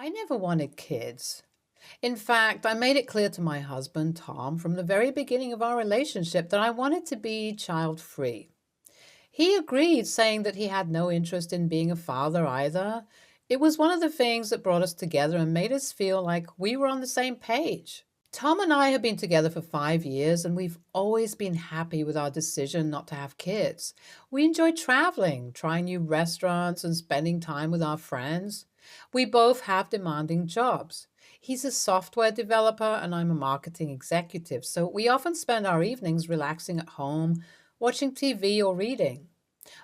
I never wanted kids. In fact, I made it clear to my husband, Tom, from the very beginning of our relationship that I wanted to be child free. He agreed, saying that he had no interest in being a father either. It was one of the things that brought us together and made us feel like we were on the same page. Tom and I have been together for 5 years, and we've always been happy with our decision not to have kids. We enjoy traveling, trying new restaurants, and spending time with our friends. We both have demanding jobs. He's a software developer, and I'm a marketing executive, so we often spend our evenings relaxing at home, watching TV, or reading.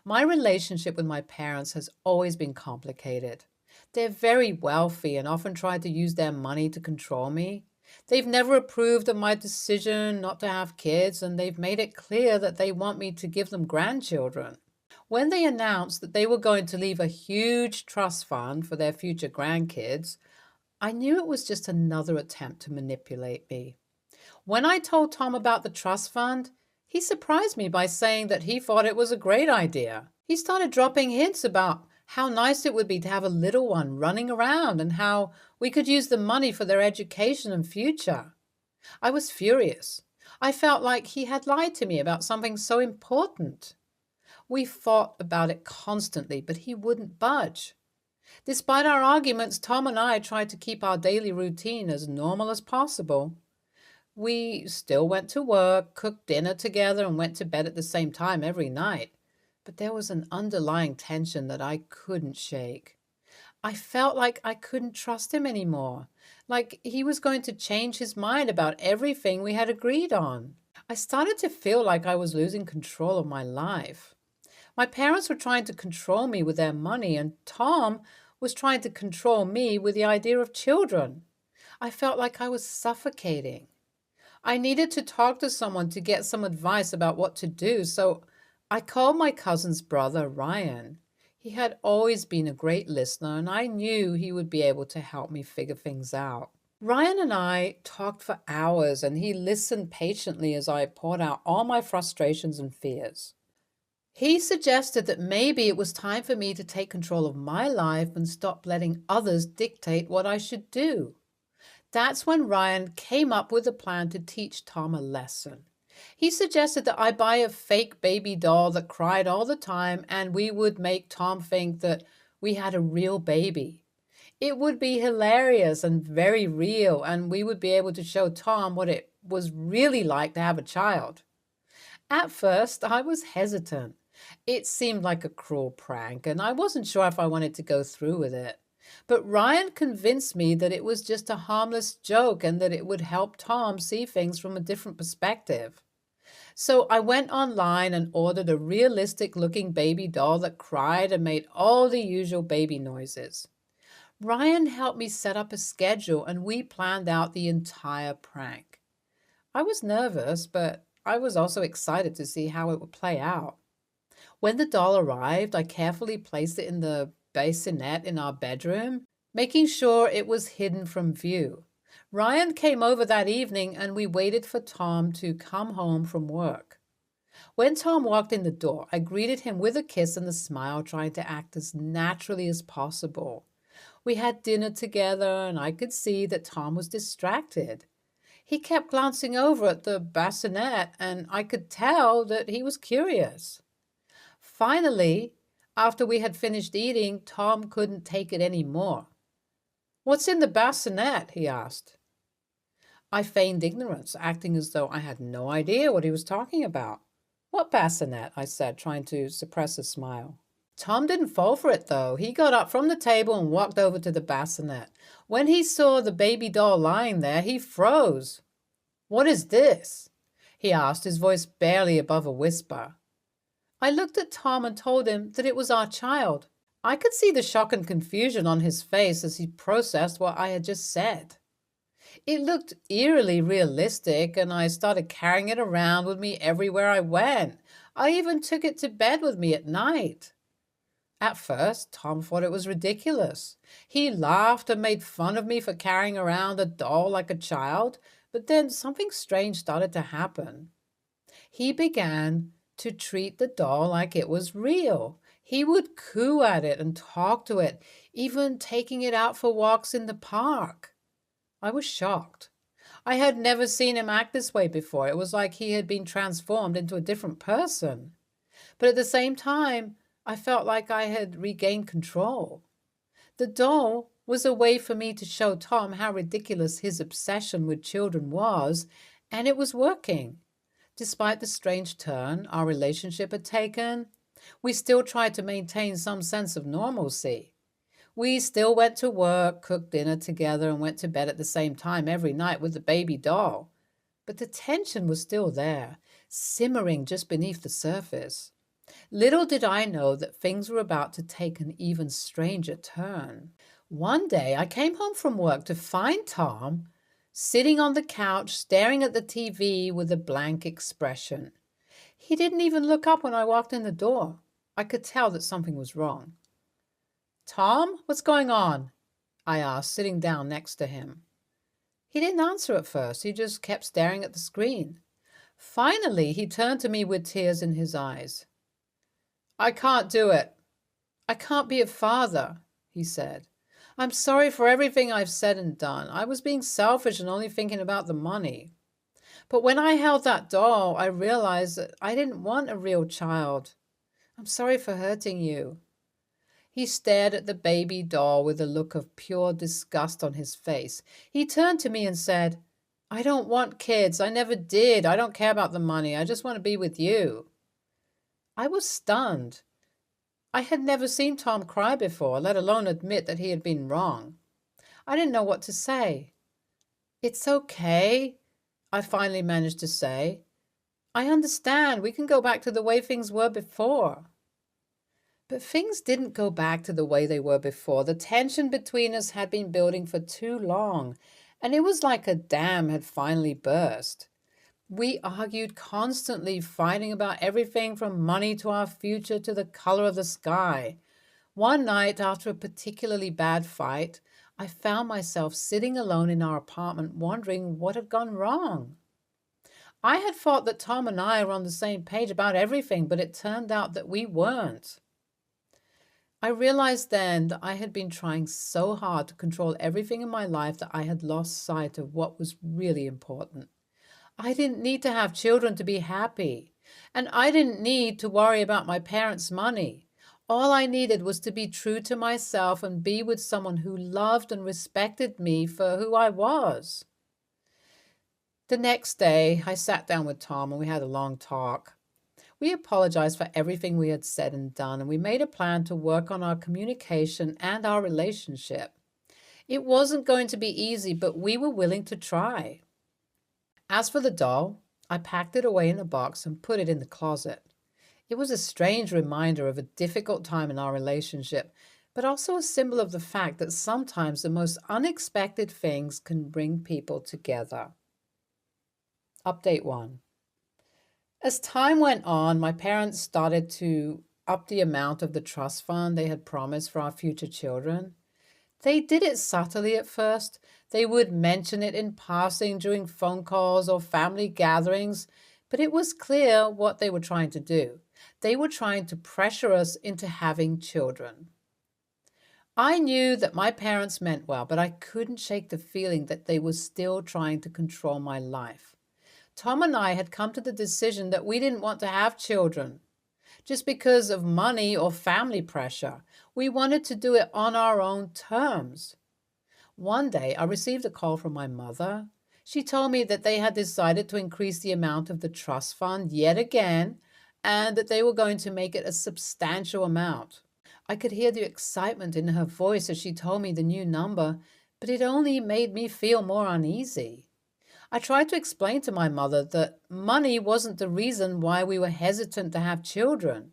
My relationship with my parents has always been complicated. They're very wealthy and often try to use their money to control me. They've never approved of my decision not to have kids, and they've made it clear that they want me to give them grandchildren. When they announced that they were going to leave a huge trust fund for their future grandkids, I knew it was just another attempt to manipulate me. When I told Tom about the trust fund, he surprised me by saying that he thought it was a great idea. He started dropping hints about how nice it would be to have a little one running around and how we could use the money for their education and future. I was furious. I felt like he had lied to me about something so important. We fought about it constantly, but he wouldn't budge. Despite our arguments, Tom and I tried to keep our daily routine as normal as possible. We still went to work, cooked dinner together, and went to bed at the same time every night. But there was an underlying tension that I couldn't shake. I felt like I couldn't trust him anymore, like he was going to change his mind about everything we had agreed on. I started to feel like I was losing control of my life. My parents were trying to control me with their money, and Tom was trying to control me with the idea of children. I felt like I was suffocating. I needed to talk to someone to get some advice about what to do, so I called my cousin's brother, Ryan. He had always been a great listener, and I knew he would be able to help me figure things out. Ryan and I talked for hours, and he listened patiently as I poured out all my frustrations and fears. He suggested that maybe it was time for me to take control of my life and stop letting others dictate what I should do. That's when Ryan came up with a plan to teach Tom a lesson. He suggested that I buy a fake baby doll that cried all the time, and we would make Tom think that we had a real baby. It would be hilarious and very real, and we would be able to show Tom what it was really like to have a child. At first, I was hesitant. It seemed like a cruel prank, and I wasn't sure if I wanted to go through with it. But Ryan convinced me that it was just a harmless joke and that it would help Tom see things from a different perspective. So I went online and ordered a realistic looking baby doll that cried and made all the usual baby noises. Ryan helped me set up a schedule, and we planned out the entire prank. I was nervous, but I was also excited to see how it would play out. When the doll arrived, I carefully placed it in the bassinet in our bedroom, making sure it was hidden from view. Ryan came over that evening, and we waited for Tom to come home from work. When Tom walked in the door, I greeted him with a kiss and a smile, trying to act as naturally as possible. We had dinner together, and I could see that Tom was distracted. He kept glancing over at the bassinet, and I could tell that he was curious. Finally, after we had finished eating, Tom couldn't take it any more. "What's in the bassinet?" he asked. I feigned ignorance, acting as though I had no idea what he was talking about. "What bassinet?" I said, trying to suppress a smile. Tom didn't fall for it, though. He got up from the table and walked over to the bassinet. When he saw the baby doll lying there, he froze. "What is this?" he asked, his voice barely above a whisper. I looked at Tom and told him that it was our child. I could see the shock and confusion on his face as he processed what I had just said. It looked eerily realistic, and I started carrying it around with me everywhere I went. I even took it to bed with me at night. At first, Tom thought it was ridiculous. He laughed and made fun of me for carrying around a doll like a child, but then something strange started to happen. He began to treat the doll like it was real. He would coo at it and talk to it, even taking it out for walks in the park. I was shocked. I had never seen him act this way before. It was like he had been transformed into a different person. But at the same time, I felt like I had regained control. The doll was a way for me to show Tom how ridiculous his obsession with children was, and it was working. Despite the strange turn our relationship had taken, we still tried to maintain some sense of normalcy. We still went to work, cooked dinner together, and went to bed at the same time every night with the baby doll. But the tension was still there, simmering just beneath the surface. Little did I know that things were about to take an even stranger turn. One day I came home from work to find Tom sitting on the couch staring at the TV with a blank expression. He didn't even look up when I walked in the door. I could tell that something was wrong. "Tom, what's going on?" I asked, sitting down next to him. He didn't answer at first. He just kept staring at the screen. Finally, he turned to me with tears in his eyes. "I can't do it. I can't be a father," he said. "I'm sorry for everything I've said and done. I was being selfish and only thinking about the money. But when I held that doll, I realized that I didn't want a real child. I'm sorry for hurting you." He stared at the baby doll with a look of pure disgust on his face. He turned to me and said, "I don't want kids. I never did. I don't care about the money. I just want to be with you." I was stunned. I had never seen Tom cry before, let alone admit that he had been wrong. I didn't know what to say. "It's okay," I finally managed to say. "I understand. We can go back to the way things were before." But things didn't go back to the way they were before. The tension between us had been building for too long, and it was like a dam had finally burst. We argued constantly, fighting about everything from money to our future to the color of the sky. One night, after a particularly bad fight, I found myself sitting alone in our apartment, wondering what had gone wrong. I had thought that Tom and I were on the same page about everything, but it turned out that we weren't. I realized then that I had been trying so hard to control everything in my life that I had lost sight of what was really important. I didn't need to have children to be happy, and I didn't need to worry about my parents' money. All I needed was to be true to myself and be with someone who loved and respected me for who I was. The next day, I sat down with Tom and we had a long talk. We apologized for everything we had said and done, and we made a plan to work on our communication and our relationship. It wasn't going to be easy, but we were willing to try. As for the doll, I packed it away in a box and put it in the closet. It was a strange reminder of a difficult time in our relationship, but also a symbol of the fact that sometimes the most unexpected things can bring people together. Update 1. As time went on, my parents started to up the amount of the trust fund they had promised for our future children. They did it subtly at first. They would mention it in passing during phone calls or family gatherings, but it was clear what they were trying to do. They were trying to pressure us into having children. I knew that my parents meant well, but I couldn't shake the feeling that they were still trying to control my life. Tom and I had come to the decision that we didn't want to have children just because of money or family pressure. We wanted to do it on our own terms. One day, I received a call from my mother. She told me that they had decided to increase the amount of the trust fund yet again, and that they were going to make it a substantial amount. I could hear the excitement in her voice as she told me the new number, but it only made me feel more uneasy. I tried to explain to my mother that money wasn't the reason why we were hesitant to have children,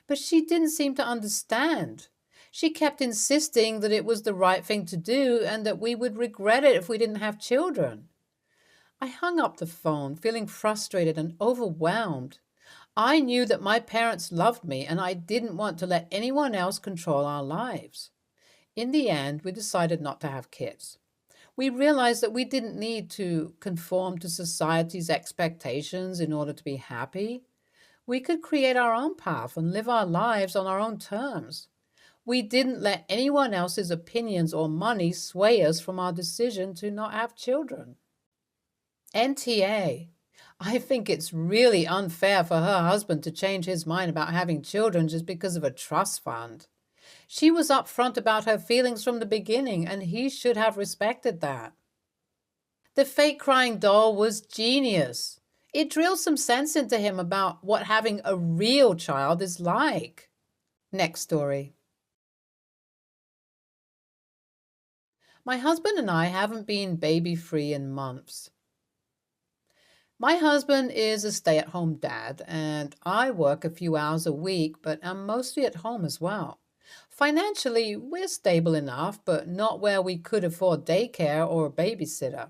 but she didn't seem to understand. She kept insisting that it was the right thing to do and that we would regret it if we didn't have children. I hung up the phone, feeling frustrated and overwhelmed. I knew that my parents loved me and I didn't want to let anyone else control our lives. In the end, we decided not to have kids. We realized that we didn't need to conform to society's expectations in order to be happy. We could create our own path and live our lives on our own terms. We didn't let anyone else's opinions or money sway us from our decision to not have children. NTA. I think it's really unfair for her husband to change his mind about having children just because of a trust fund. She was upfront about her feelings from the beginning, and he should have respected that. The fake crying doll was genius. It drilled some sense into him about what having a real child is like. Next story. My husband and I haven't been baby-free in months. My husband is a stay-at-home dad, and I work a few hours a week, but I'm mostly at home as well. Financially, we're stable enough, but not where we could afford daycare or a babysitter.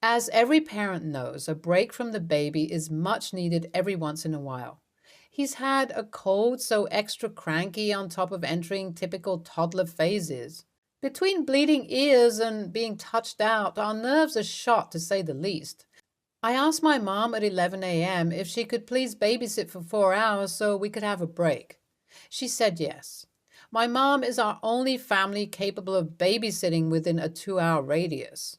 As every parent knows, a break from the baby is much needed every once in a while. He's had a cold, so extra cranky on top of entering typical toddler phases. Between bleeding ears and being touched out, our nerves are shot to say the least. I asked my mom at 11 a.m. if she could please babysit for 4 hours so we could have a break. She said yes. My mom is our only family capable of babysitting within a 2-hour radius.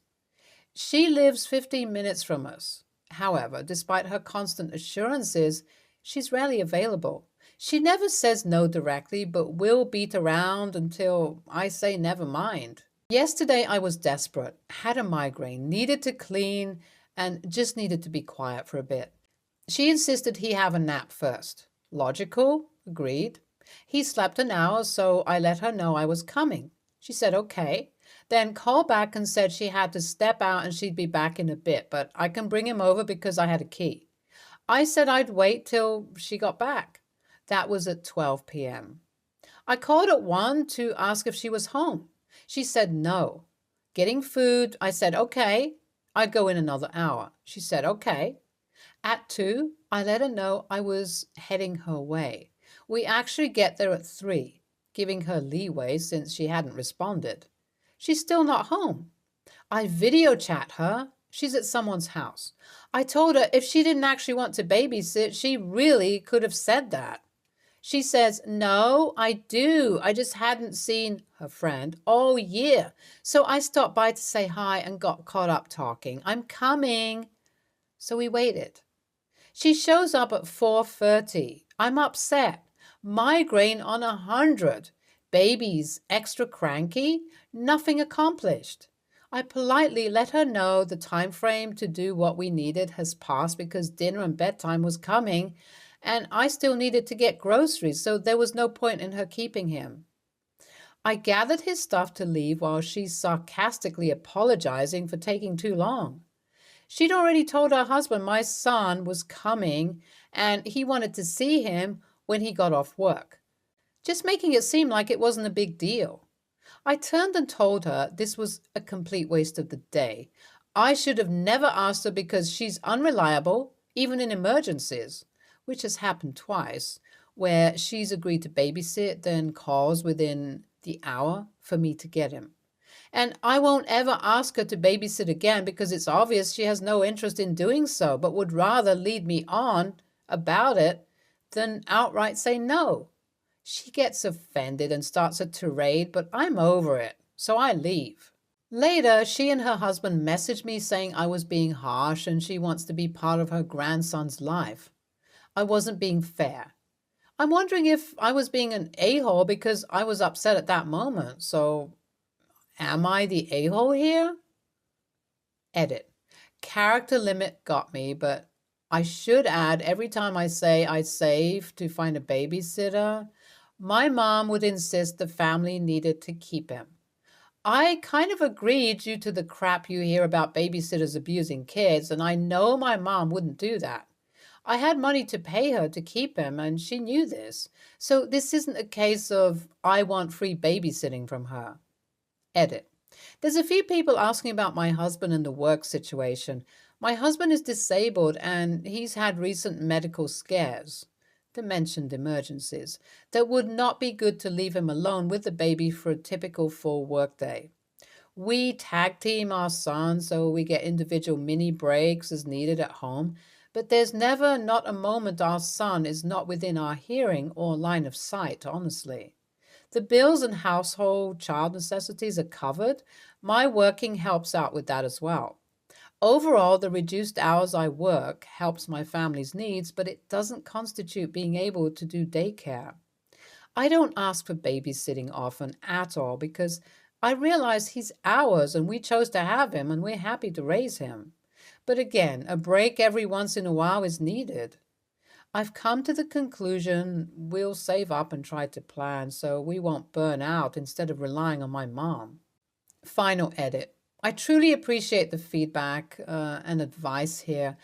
She lives 15 minutes from us. However, despite her constant assurances, she's rarely available. She never says no directly, but will beat around until I say never mind. Yesterday I was desperate, had a migraine, needed to clean, and just needed to be quiet for a bit. She insisted he have a nap first. Logical, agreed. He slept an hour, so I let her know I was coming. She said okay, then called back and said she had to step out and she'd be back in a bit, but I can bring him over because I had a key. I said I'd wait till she got back. That was at 12 p.m. I called at 1 to ask if she was home. She said no. Getting food, I said okay, I'd go in another hour. She said okay. At 2, I let her know I was heading her way. We actually get there at 3, giving her leeway since she hadn't responded. She's still not home. I video chat her. She's at someone's house. I told her if she didn't actually want to babysit, she really could have said that. She says, no, I do. I just hadn't seen her friend all year. So I stopped by to say hi and got caught up talking. I'm coming. So we waited. She shows up at 4:30. I'm upset. Migraine on 100. Baby's extra cranky. Nothing accomplished. I politely let her know the time frame to do what we needed has passed because dinner and bedtime was coming, and I still needed to get groceries, so there was no point in her keeping him. I gathered his stuff to leave while she's sarcastically apologizing for taking too long. She'd already told her husband my son was coming and he wanted to see him when he got off work, just making it seem like it wasn't a big deal. I turned and told her this was a complete waste of the day. I should have never asked her because she's unreliable, even in emergencies, which has happened twice, where she's agreed to babysit, then calls within the hour for me to get him. And I won't ever ask her to babysit again because it's obvious she has no interest in doing so, but would rather lead me on about it than outright say no. She gets offended and starts a tirade, but I'm over it, so I leave. Later, she and her husband messaged me saying I was being harsh and she wants to be part of her grandson's life. I wasn't being fair. I'm wondering if I was being an a-hole because I was upset at that moment. So, am I the a-hole here? Edit. Character limit got me, but I should add every time I say I'd save to find a babysitter, my mom would insist the family needed to keep him. I kind of agreed due to the crap you hear about babysitters abusing kids, and I know my mom wouldn't do that. I had money to pay her to keep him, and she knew this. So this isn't a case of I want free babysitting from her. Edit. There's a few people asking about my husband and the work situation. My husband is disabled and he's had recent medical scares, the mentioned emergencies, that would not be good to leave him alone with the baby for a typical full workday. We tag team our son so we get individual mini breaks as needed at home, but there's never not a moment our son is not within our hearing or line of sight, honestly. The bills and household child necessities are covered. My working helps out with that as well. Overall, the reduced hours I work helps my family's needs, but it doesn't constitute being able to do daycare. I don't ask for babysitting often at all because I realize he's ours and we chose to have him and we're happy to raise him. But again, a break every once in a while is needed. I've come to the conclusion we'll save up and try to plan so we won't burn out instead of relying on my mom. Final edit. I truly appreciate the feedback and advice here.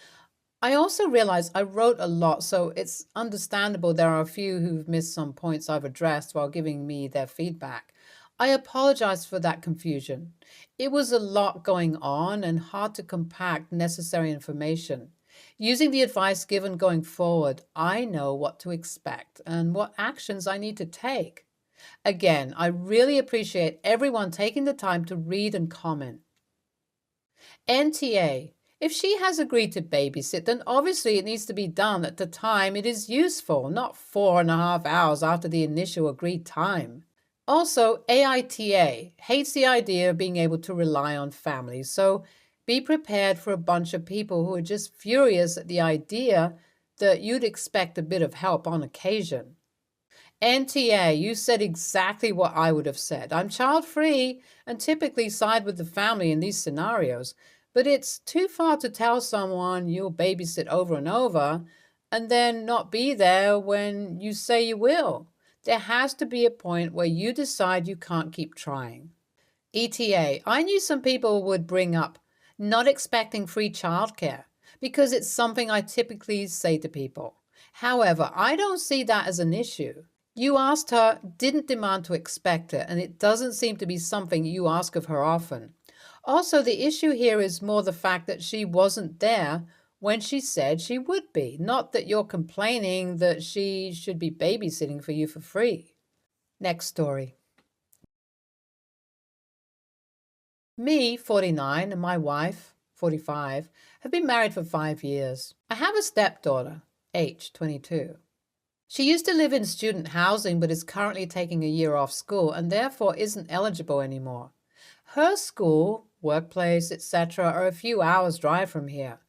I also realize I wrote a lot, so it's understandable there are a few who've missed some points I've addressed while giving me their feedback. I apologize for that confusion. It was a lot going on and hard to compact necessary information. Using the advice given going forward, I know what to expect and what actions I need to take. Again, I really appreciate everyone taking the time to read and comment. NTA. If she has agreed to babysit, then obviously it needs to be done at the time it is useful, not 4.5 hours after the initial agreed time. Also, AITA hates the idea of being able to rely on families, so be prepared for a bunch of people who are just furious at the idea that you'd expect a bit of help on occasion. NTA, you said exactly what I would have said. I'm child-free and typically side with the family in these scenarios, but it's too far to tell someone you'll babysit over and over and then not be there when you say you will. There has to be a point where you decide you can't keep trying. ETA, I knew some people would bring up not expecting free childcare because it's something I typically say to people. However, I don't see that as an issue. You asked her, didn't demand to expect it, and it doesn't seem to be something you ask of her often. Also, the issue here is more the fact that she wasn't there when she said she would be, not that you're complaining that she should be babysitting for you for free. Next story. Me, 49, and my wife, 45, have been married for 5 years. I have a stepdaughter, H, 22. She used to live in student housing but is currently taking a year off school and therefore isn't eligible anymore. Her school, workplace, etc. are a few hours' drive from here.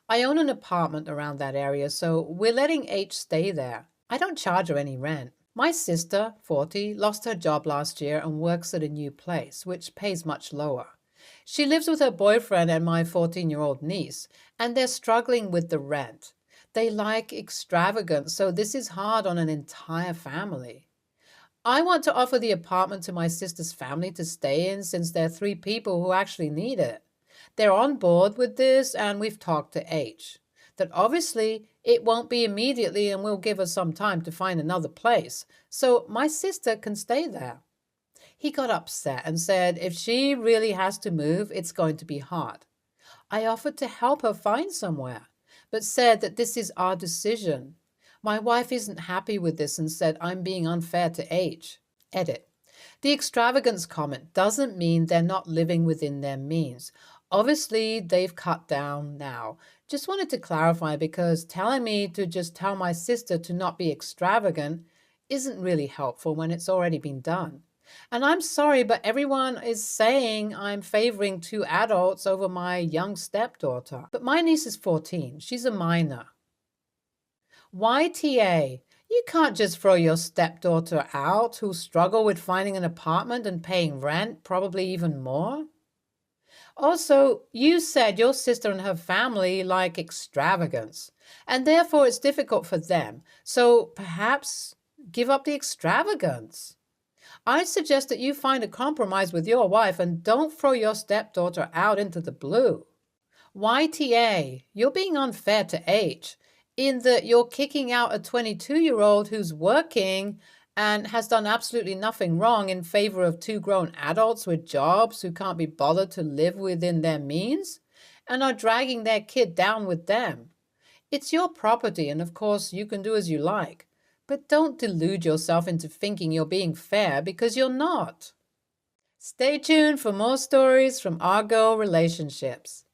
I own an apartment around that area, so we're letting H stay there. I don't charge her any rent. My sister, 40, lost her job last year and works at a new place, which pays much lower. She lives with her boyfriend and my 14-year-old niece, and they're struggling with the rent. They like extravagance, so this is hard on an entire family. I want to offer the apartment to my sister's family to stay in since there are 3 people who actually need it. They're on board with this and we've talked to H. That obviously it won't be immediately and we'll give her some time to find another place, so my sister can stay there. He got upset and said if she really has to move, it's going to be hard. I offered to help her find somewhere, but said that this is our decision. My wife isn't happy with this and said I'm being unfair to H. Edit. The extravagance comment doesn't mean they're not living within their means. Obviously, they've cut down now. Just wanted to clarify because telling me to just tell my sister to not be extravagant isn't really helpful when it's already been done. And I'm sorry, but everyone is saying I'm favoring 2 adults over my young stepdaughter. But my niece is 14. She's a minor. YTA, you can't just throw your stepdaughter out who'll struggle with finding an apartment and paying rent, probably even more. Also, you said your sister and her family like extravagance, and therefore it's difficult for them. So perhaps give up the extravagance. I suggest that you find a compromise with your wife and don't throw your stepdaughter out into the blue. YTA, you're being unfair to H in that you're kicking out a 22-year-old who's working and has done absolutely nothing wrong in favor of 2 grown adults with jobs who can't be bothered to live within their means and are dragging their kid down with them. It's your property and of course you can do as you like, but don't delude yourself into thinking you're being fair because you're not. Stay tuned for more stories from Our Girl Relationships.